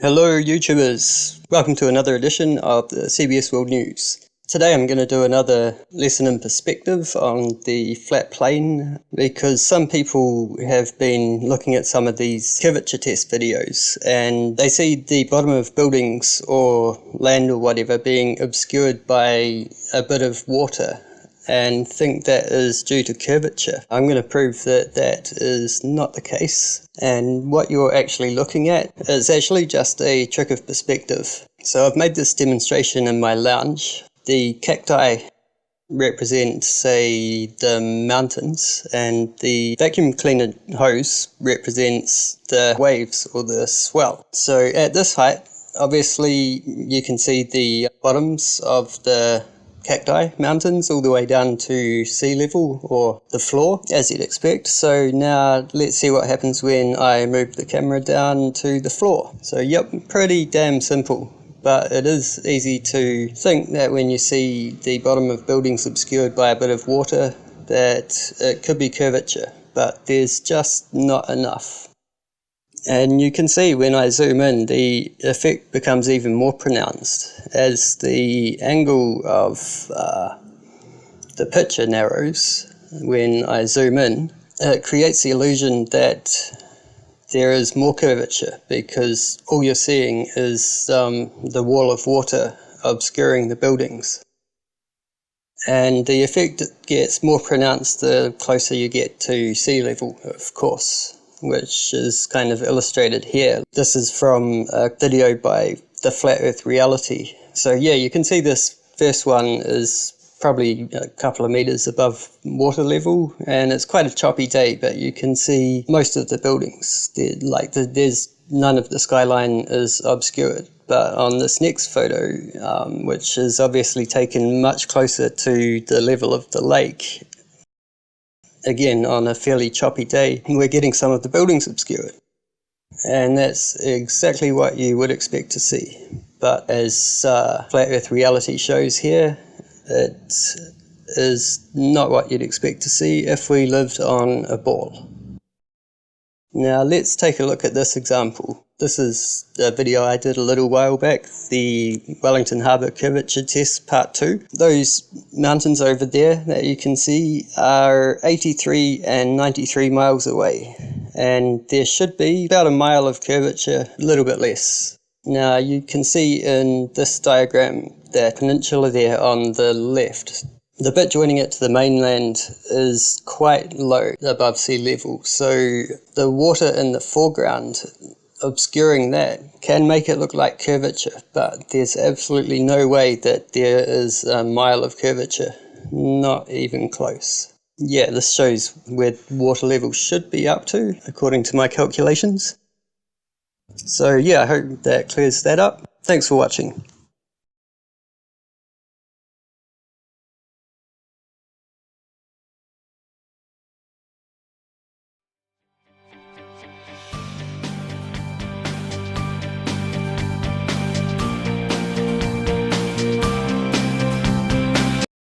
Hello YouTubers, welcome to another edition of the CBS World News. Today I'm going to do another lesson in perspective on the flat plane because some people have been looking at some of these curvature test videos and they see the bottom of buildings or land or whatever being obscured by a bit of water and think that is due to curvature. I'm going to prove that that is not the case, and what you're actually looking at is actually just a trick of perspective. So I've made this demonstration in my lounge. The cacti represent, say, the mountains, and the vacuum cleaner hose represents the waves or the swell. So at this height, obviously you can see the bottoms of the cacti mountains all the way down to sea level or the floor, as you'd expect. So now let's see what happens when I move the camera down to the floor. So yep, pretty damn simple, but it is easy to think that when you see the bottom of buildings obscured by a bit of water that it could be curvature, but there's just not enough. And you can see when I zoom in, the effect becomes even more pronounced as the angle of the picture narrows. When I zoom in, it creates the illusion that there is more curvature because all you're seeing is the wall of water obscuring the buildings. And the effect gets more pronounced the closer you get to sea level, of course, which is kind of illustrated here. This is from a video by the Flat Earth Reality. So yeah, you can see this first one is probably a couple of meters above water level, and it's quite a choppy day, but you can see most of the buildings. There's none of the skyline is obscured. But on this next photo, which is obviously taken much closer to the level of the lake, again on a fairly choppy day, we're getting some of the buildings obscured. And that's exactly what you would expect to see. But as Flat Earth Reality shows here, it is not what you'd expect to see if we lived on a ball. Now let's take a look at this example. This is a video I did a little while back, the Wellington Harbour Curvature Test Part 2. Those mountains over there that you can see are 83 and 93 miles away, and there should be about a mile of curvature, a little bit less. Now you can see in this diagram that peninsula there on the left. The bit joining it to the mainland is quite low above sea level, so the water in the foreground obscuring that can make it look like curvature, but there's absolutely no way that there is a mile of curvature, not even close. Yeah, this shows where water level should be up to, according to my calculations. So yeah, I hope that clears that up. Thanks for watching.